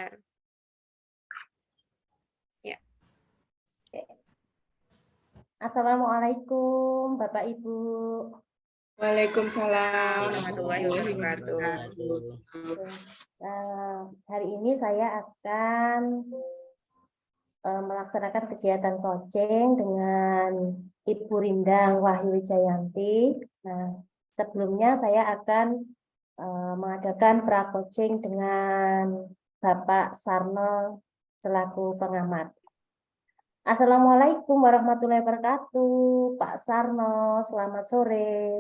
sebentar. Ya. Assalamualaikum Bapak Ibu. Waalaikumsalam Warahmatullahi wabarakatuh. Hari ini saya akan melaksanakan kegiatan coaching dengan Ibu Rindang Wahyu Wijayanti. Nah, sebelumnya saya akan mengadakan pra-coaching dengan Bapak Sarno selaku pengamat. Assalamualaikum warahmatullahi wabarakatuh, Pak Sarno. Selamat sore.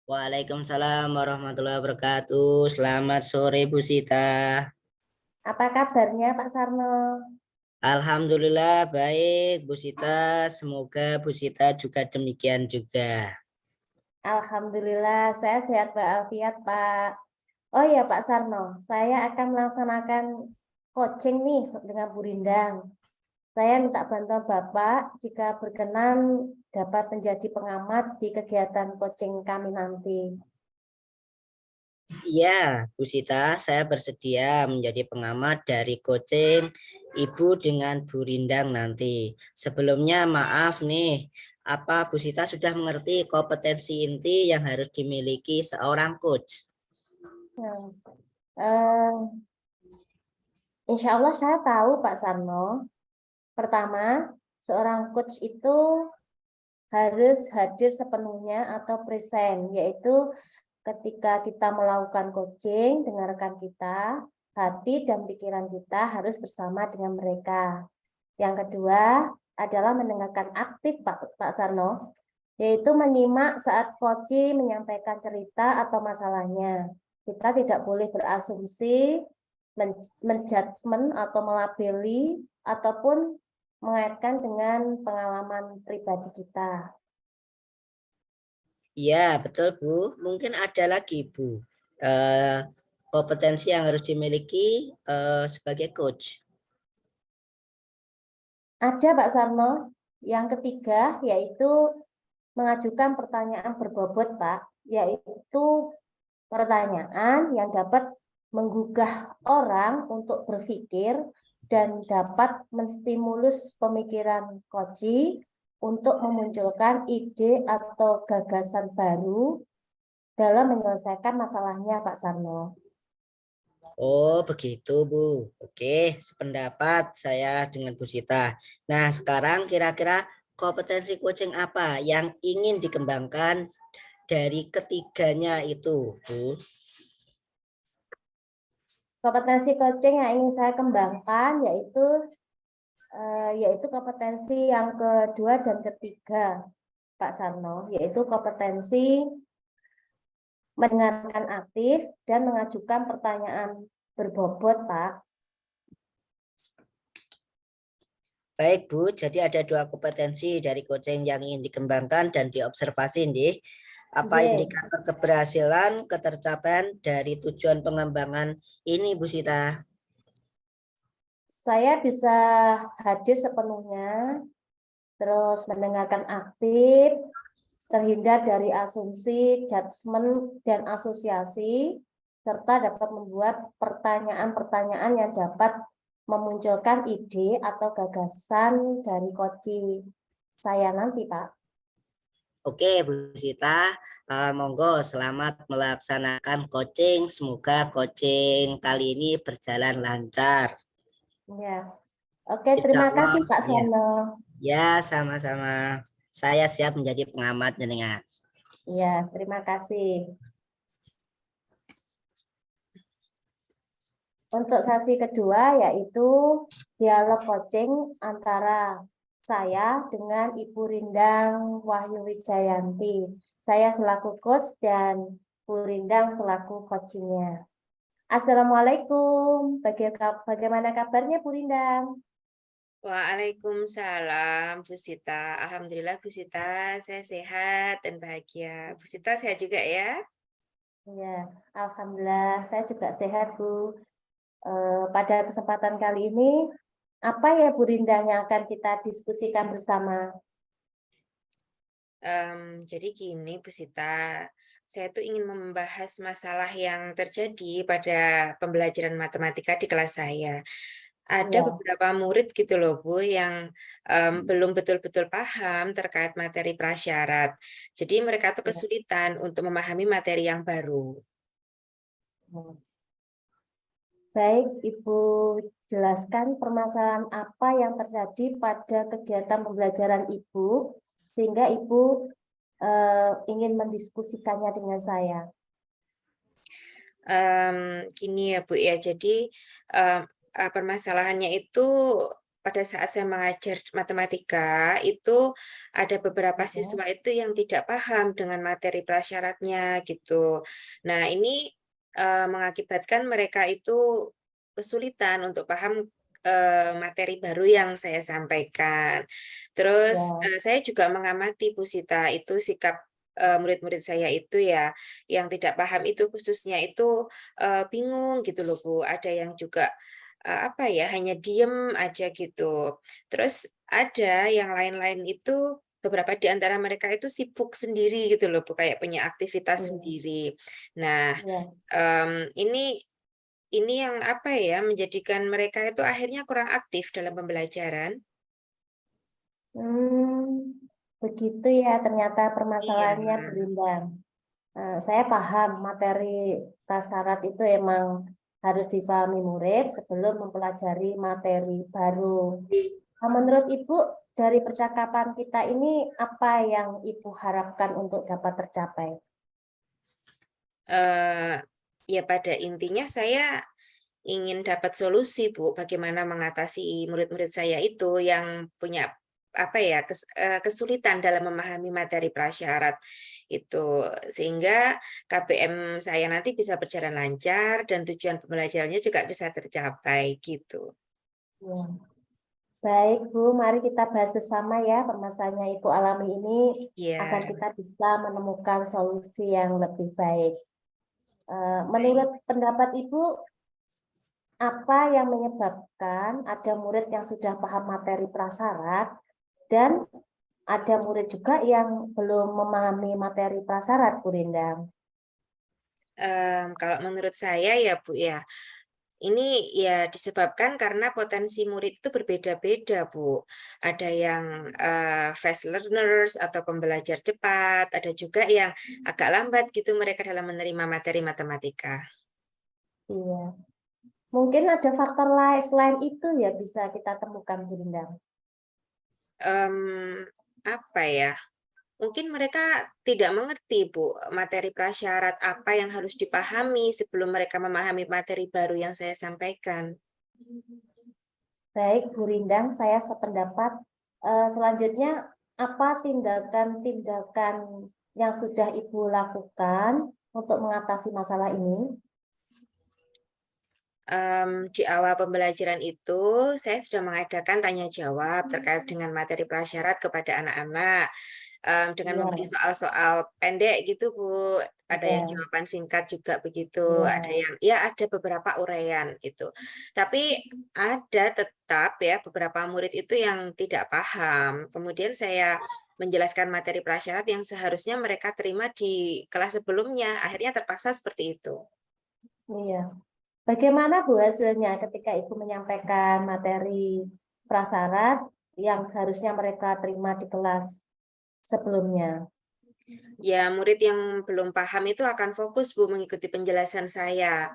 Waalaikumsalam warahmatullahi wabarakatuh. Selamat sore Bu Sita. Apa kabarnya Pak Sarno? Alhamdulillah baik Bu Sita. Semoga Bu Sita juga demikian juga. Alhamdulillah saya sehat walafiat Pak. Oh ya Pak Sarno, saya akan melaksanakan coaching nih dengan Bu Rindang. Saya minta bantuan Bapak jika berkenan dapat menjadi pengamat di kegiatan coaching kami nanti. Iya, Bu Sita, saya bersedia menjadi pengamat dari coaching Ibu dengan Bu Rindang nanti. Sebelumnya maaf nih, apa Bu Sita sudah mengerti kompetensi inti yang harus dimiliki seorang coach? Insya Allah saya tahu Pak Sarno. Pertama, seorang coach itu harus hadir sepenuhnya atau present, yaitu ketika kita melakukan coaching dengan rekan kita, hati dan pikiran kita harus bersama dengan mereka. Yang kedua adalah mendengarkan aktif Pak Sarno, yaitu menyimak saat coach menyampaikan cerita atau masalahnya. Kita tidak boleh berasumsi, menjudgment atau melabeli, ataupun mengaitkan dengan pengalaman pribadi kita. Iya, betul Bu. Mungkin ada lagi Bu, kompetensi yang harus dimiliki sebagai coach. Ada Pak Sarno. Yang ketiga yaitu mengajukan pertanyaan berbobot Pak, yaitu pertanyaan yang dapat menggugah orang untuk berpikir dan dapat menstimulus pemikiran coach untuk memunculkan ide atau gagasan baru dalam menyelesaikan masalahnya Pak Sarno. Oh begitu Bu. Oke, sependapat saya dengan Bu Sita. Nah sekarang kira-kira kompetensi coaching apa yang ingin dikembangkan dari ketiganya itu Bu? Kompetensi coaching yang ingin saya kembangkan yaitu kompetensi yang kedua dan ketiga Pak Sarno, yaitu kompetensi mendengarkan aktif dan mengajukan pertanyaan berbobot Pak. Baik Bu, jadi ada dua kompetensi dari coaching yang ingin dikembangkan dan diobservasi nih. Apa indikator keberhasilan ketercapaian dari tujuan pengembangan ini Bu Sita? Saya bisa hadir sepenuhnya, terus mendengarkan aktif, terhindar dari asumsi, judgement, dan asosiasi, serta dapat membuat pertanyaan-pertanyaan yang dapat memunculkan ide atau gagasan dari coach saya nanti, Pak. Oke, Bu Sita, monggo selamat melaksanakan coaching. Semoga coaching kali ini berjalan lancar. Ya, oke, terima kasih Pak Sarno. Ya, sama-sama. Saya siap menjadi pengamat jenengan. Ya, terima kasih. Untuk sesi kedua yaitu dialog coaching antara saya dengan Ibu Rindang Wahyu Wijayanti. Saya selaku coach dan Bu Rindang selaku coachingnya. Assalamualaikum. Bagaimana kabarnya Bu Rindang? Waalaikumsalam Bu Sita. Alhamdulillah Bu Sita, saya sehat dan bahagia. Bu Sita sehat juga ya? Ya, alhamdulillah saya juga sehat Bu. Pada kesempatan kali ini, apa ya Bu Rindang yang akan kita diskusikan bersama? Jadi gini Bu Sita, Saya tuh ingin membahas masalah yang terjadi pada pembelajaran matematika di kelas saya. Ada Ya, beberapa murid gitu loh Bu yang belum betul-betul paham terkait materi prasyarat. Jadi mereka tuh ya. kesulitan untuk memahami materi yang baru. Ya. Baik, Ibu jelaskan permasalahan apa yang terjadi pada kegiatan pembelajaran Ibu, sehingga Ibu ingin mendiskusikannya dengan saya. Gini ya Bu ya, jadi permasalahannya itu pada saat saya mengajar matematika itu ada beberapa Ya, siswa itu yang tidak paham dengan materi prasyaratnya gitu. Nah ini mengakibatkan mereka itu kesulitan untuk paham materi baru yang saya sampaikan. Terus ya, saya juga mengamati Bu Sita itu sikap murid-murid saya itu ya yang tidak paham itu khususnya itu, bingung gitu loh, Bu. Ada yang juga, apa ya, hanya diem aja gitu. Terus ada yang lain-lain itu, beberapa di antara mereka itu sibuk sendiri gitu loh, Bu, kayak punya aktivitas ya, sendiri. Nah, ya. ini yang apa ya, menjadikan mereka itu akhirnya kurang aktif dalam pembelajaran. Hmm, begitu ya, ternyata Iya. permasalahannya berimbang. Saya paham materi prasyarat itu emang harus dipahami murid sebelum mempelajari materi baru. Nah, menurut Ibu, dari percakapan kita ini apa yang Ibu harapkan untuk dapat tercapai? Eee, ya pada intinya saya ingin dapat solusi, Bu, bagaimana mengatasi murid-murid saya itu yang punya, apa ya, kesulitan dalam memahami materi prasyarat itu. Sehingga KBM saya nanti bisa berjalan lancar dan tujuan pembelajarannya juga bisa tercapai, gitu. Ya. Baik, Bu, mari kita bahas bersama ya permasalahan yang Ibu alami ini agar Iya, kita bisa menemukan solusi yang lebih baik. baik. Menurut pendapat Ibu, apa yang menyebabkan ada murid yang sudah paham materi prasyarat dan ada murid juga yang belum memahami materi prasyarat, Bu Rindang? Kalau menurut saya ya, Bu, ya, ini ya disebabkan karena potensi murid itu berbeda-beda, Bu. Ada yang fast learners atau pembelajar cepat, ada juga yang agak lambat gitu mereka dalam menerima materi matematika. Iya. Mungkin ada faktor lain selain itu ya bisa kita temukan, Bu Rindang. Mmm, apa ya, mungkin mereka tidak mengerti, Bu, materi prasyarat apa yang harus dipahami sebelum mereka memahami materi baru yang saya sampaikan. Baik, Bu Rindang, saya sependapat. Selanjutnya, apa tindakan-tindakan yang sudah Ibu lakukan untuk mengatasi masalah ini? Di awal pembelajaran itu, saya sudah mengadakan tanya jawab terkait dengan materi prasyarat kepada anak-anak, dengan memberi Iya, soal-soal pendek gitu, Bu. Ada yang iya, jawaban singkat juga begitu, ada iya, yang ya ada beberapa uraian gitu. Tapi ada tetap ya beberapa murid itu yang tidak paham. Kemudian saya menjelaskan materi prasyarat yang seharusnya mereka terima di kelas sebelumnya, akhirnya terpaksa seperti itu. iya. Bagaimana Bu hasilnya ketika Ibu menyampaikan materi prasyarat yang seharusnya mereka terima di kelas sebelumnya? Ya, murid yang belum paham itu akan fokus, Bu, mengikuti penjelasan saya.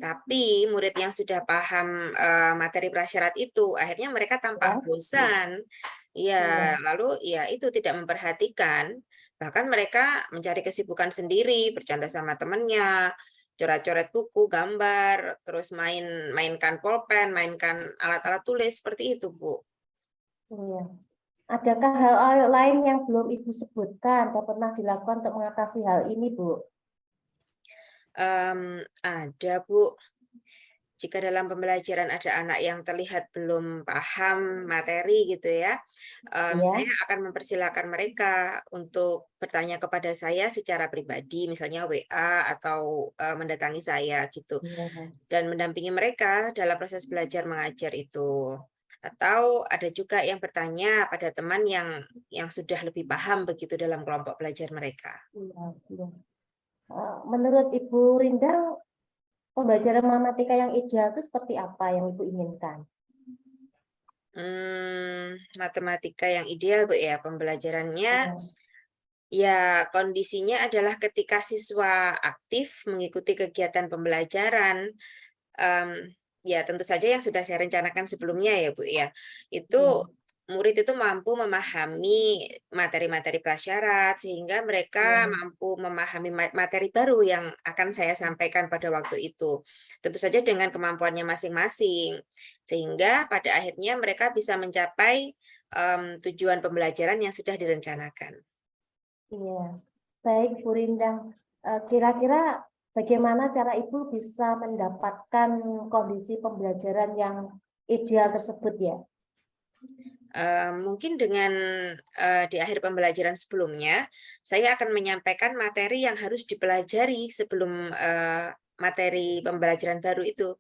Tapi murid yang sudah paham materi prasyarat itu, akhirnya mereka tampak Ya, bosan. Ya, iya, lalu ya itu tidak memperhatikan. Bahkan mereka mencari kesibukan sendiri, bercanda sama temannya, coret-coret buku, gambar, terus mainkan pulpen, mainkan alat-alat tulis seperti itu, Bu. iya. Adakah hal lain yang belum Ibu sebutkan atau pernah dilakukan untuk mengatasi hal ini, Bu? Ada, Bu. Jika dalam pembelajaran ada anak yang terlihat belum paham materi gitu ya, saya Ya, akan mempersilahkan mereka untuk bertanya kepada saya secara pribadi, misalnya WA atau mendatangi saya gitu, iya. dan mendampingi mereka dalam proses belajar mengajar itu. Atau ada juga yang bertanya pada teman yang sudah lebih paham begitu dalam kelompok belajar mereka. Iya, iya. Menurut Ibu Rindang, pembelajaran matematika yang ideal itu seperti apa yang Ibu inginkan? Matematika yang ideal, Bu, ya, pembelajarannya Ya. ya kondisinya adalah ketika siswa aktif mengikuti kegiatan pembelajaran, ya tentu saja yang sudah saya rencanakan sebelumnya ya, Bu, ya. Itu Ya. murid itu mampu memahami materi-materi prasyarat sehingga mereka Ya. mampu memahami materi baru yang akan saya sampaikan pada waktu itu. Tentu saja dengan kemampuannya masing-masing. Sehingga pada akhirnya mereka bisa mencapai tujuan pembelajaran yang sudah direncanakan. Iya, baik Bu Rindang. Kira-kira bagaimana cara Ibu bisa mendapatkan kondisi pembelajaran yang ideal tersebut ya? Mungkin dengan di akhir pembelajaran sebelumnya, saya akan menyampaikan materi yang harus dipelajari sebelum materi pembelajaran baru itu.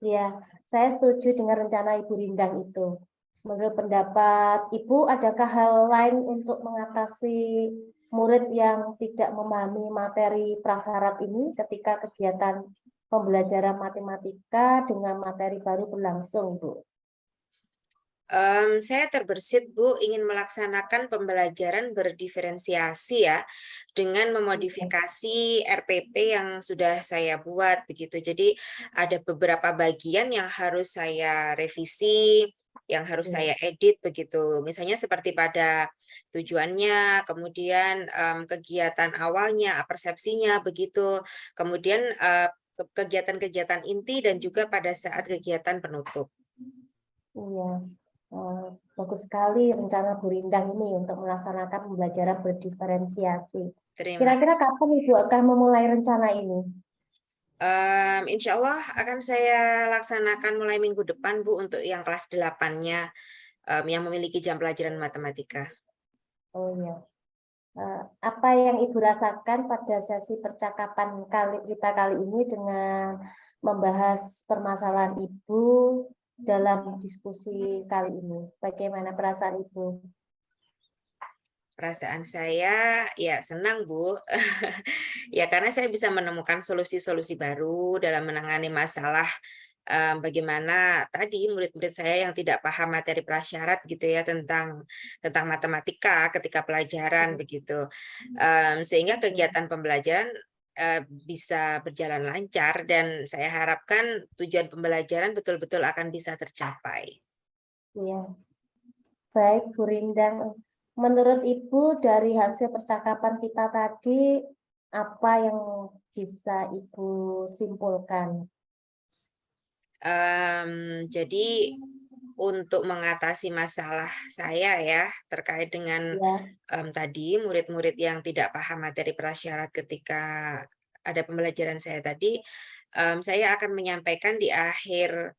Ya, saya setuju dengan rencana Ibu Rindang itu. Menurut pendapat Ibu, adakah hal lain untuk mengatasi murid yang tidak memahami materi prasyarat ini ketika kegiatan pembelajaran matematika dengan materi baru berlangsung, Bu? Saya terbersit, Bu, ingin melaksanakan pembelajaran berdiferensiasi ya, dengan memodifikasi RPP yang sudah saya buat begitu. Jadi ada beberapa bagian yang harus saya revisi, yang harus Ya. saya edit begitu. Misalnya seperti pada tujuannya, kemudian kegiatan awalnya, persepsinya begitu, kemudian kegiatan-kegiatan inti dan juga pada saat kegiatan penutup. Iya, bagus sekali rencana Bu Rindang ini untuk melaksanakan pembelajaran berdiferensiasi. Terima Kira-kira kapan Ibu akan memulai rencana ini? Insya Allah akan saya laksanakan mulai minggu depan, Bu, untuk yang kelas 8-nya yang memiliki jam pelajaran matematika. Oh iya, apa yang Ibu rasakan pada sesi percakapan kita kali ini dengan membahas permasalahan Ibu dalam diskusi kali ini? Bagaimana perasaan Ibu? Perasaan saya ya senang, Bu. Ya karena saya bisa menemukan solusi-solusi baru dalam menangani masalah bagaimana tadi murid-murid saya yang tidak paham materi prasyarat gitu ya tentang matematika ketika pelajaran begitu. Sehingga kegiatan pembelajaran bisa berjalan lancar dan saya harapkan tujuan pembelajaran betul-betul akan bisa tercapai. Ya, baik Bu Rindang. Menurut Ibu dari hasil percakapan kita tadi, apa yang bisa Ibu simpulkan? Jadi untuk mengatasi masalah saya ya terkait dengan Ya, tadi murid-murid yang tidak paham materi prasyarat ketika ada pembelajaran saya tadi, saya akan menyampaikan di akhir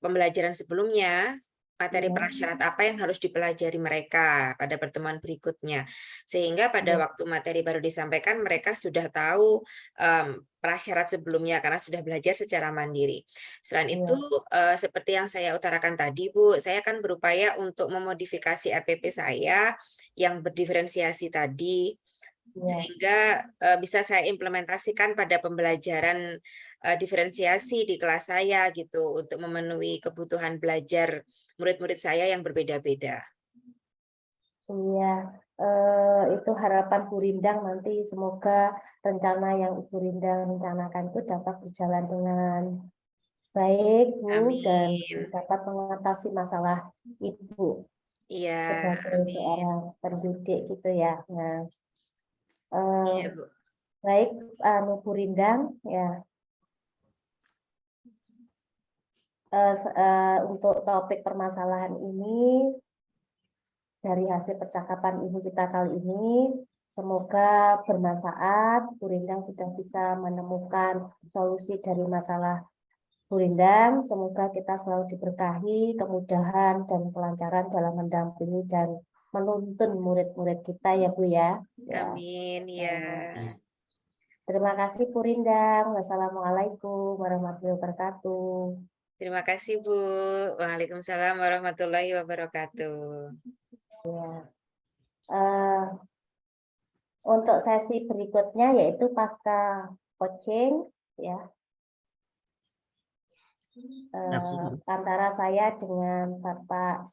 pembelajaran sebelumnya, materi ya, prasyarat apa yang harus dipelajari mereka pada pertemuan berikutnya. Sehingga pada ya, waktu materi baru disampaikan mereka sudah tahu prasyarat sebelumnya karena sudah belajar secara mandiri. Selain itu, ya, seperti yang saya utarakan tadi, Bu, saya akan berupaya untuk memodifikasi RPP saya yang berdiferensiasi tadi ya. sehingga bisa saya implementasikan pada pembelajaran diferensiasi di kelas saya gitu untuk memenuhi kebutuhan belajar murid-murid saya yang berbeda-beda. Iya, itu harapan Bu Rindang nanti semoga rencana yang Ibu Rindang rencanakan itu dapat berjalan dengan baik, Bu, dan Amin. dapat mengatasi masalah Ibu Iya, sebagai amin. seorang pendidik gitu ya. Nah, eh, Iya, Bu. baik, Bu Rindang, ya, untuk topik permasalahan ini dari hasil percakapan Ibu kita kali ini, semoga bermanfaat. Bu Rindang sudah bisa menemukan solusi dari masalah Bu Rindang. Semoga kita selalu diberkahi, kemudahan, dan kelancaran dalam mendampingi dan menuntun murid-murid kita ya Bu ya. Ya. Amin, ya. Terima kasih Bu Rindang. Wassalamualaikum warahmatullahi wabarakatuh. Terima kasih, Bu. Waalaikumsalam warahmatullahi wabarakatuh. Ya. Eh, Untuk sesi berikutnya yaitu pasca coaching ya, antara saya dengan Bapak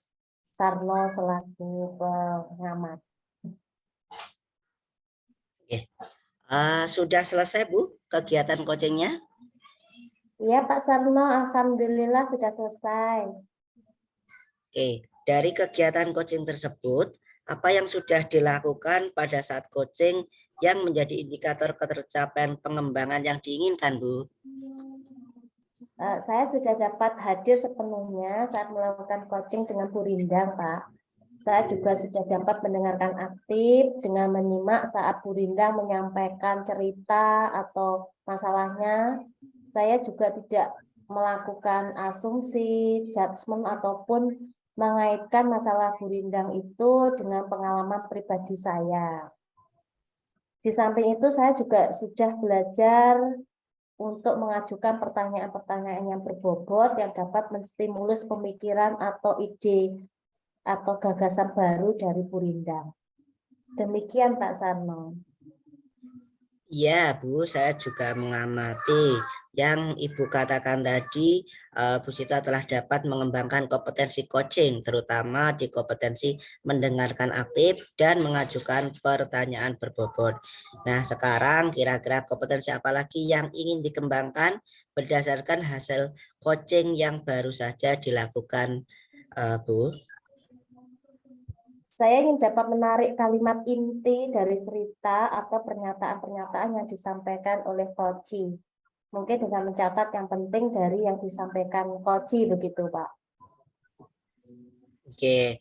Sarno selaku pengamat. Sudah selesai Bu kegiatan coachingnya? Iya Pak Sarno, alhamdulillah sudah selesai. Oke, dari kegiatan coaching tersebut, apa yang sudah dilakukan pada saat coaching yang menjadi indikator ketercapaian pengembangan yang diinginkan, Bu? Saya sudah dapat hadir sepenuhnya saat melakukan coaching dengan Bu Rindang, Pak. Saya juga sudah dapat mendengarkan aktif dengan menyimak saat Bu Rindang menyampaikan cerita atau masalahnya. Saya juga tidak melakukan asumsi, judgement, ataupun mengaitkan masalah Bu Rindang itu dengan pengalaman pribadi saya. Di samping itu, saya juga sudah belajar untuk mengajukan pertanyaan-pertanyaan yang berbobot yang dapat menstimulus pemikiran atau ide atau gagasan baru dari Bu Rindang. Demikian Pak Sarno. Iya, Bu, saya juga mengamati yang Ibu katakan tadi, Bu Sita telah dapat mengembangkan kompetensi coaching, terutama di kompetensi mendengarkan aktif dan mengajukan pertanyaan berbobot. Nah, sekarang kira-kira kompetensi apa lagi yang ingin dikembangkan berdasarkan hasil coaching yang baru saja dilakukan, Bu? Saya ingin dapat menarik kalimat inti dari cerita atau pernyataan-pernyataan yang disampaikan oleh Koci. Mungkin dengan mencatat yang penting dari yang disampaikan Koci, begitu Pak. Oke,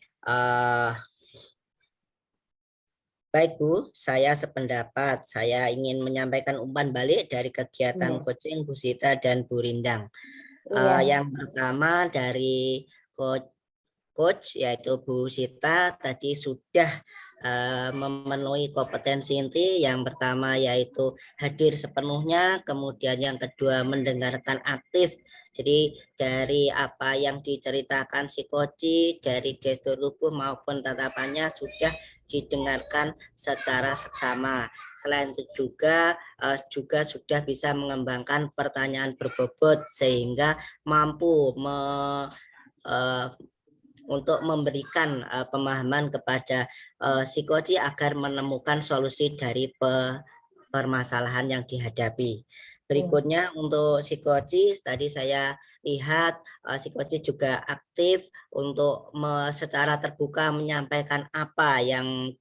baik Bu, saya sependapat. Saya ingin menyampaikan umpan balik dari kegiatan coaching Bu Sita dan Bu Rindang. Iya. Yang pertama dari coach yaitu Bu Sita tadi sudah memenuhi kompetensi inti. Yang pertama yaitu hadir sepenuhnya, kemudian yang kedua mendengarkan aktif. Jadi dari apa yang diceritakan si Koci, dari gestur tubuh maupun tatapannya sudah didengarkan secara seksama. Selain itu juga sudah bisa mengembangkan pertanyaan berbobot sehingga mampu untuk memberikan pemahaman kepada si Koci agar menemukan solusi dari permasalahan yang dihadapi. Berikutnya untuk si Koci, tadi saya lihat si Koci juga aktif untuk secara terbuka menyampaikan apa yang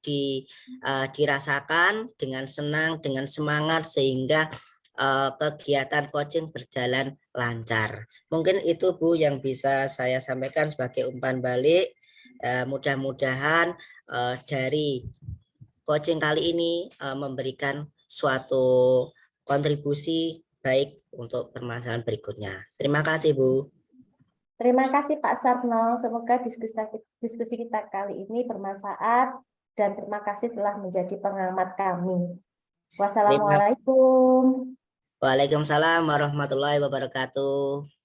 dirasakan dengan senang, dengan semangat, sehingga kegiatan coaching berjalan lancar. Mungkin itu Bu yang bisa saya sampaikan sebagai umpan balik. Mudah-mudahan dari coaching kali ini memberikan suatu kontribusi baik untuk permasalahan berikutnya. Terima kasih Bu. Terima kasih Pak Sarno. Semoga diskusi kita kali ini bermanfaat dan terima kasih telah menjadi pengamat kami. Wassalamualaikum. Waalaikumsalam warahmatullahi wabarakatuh.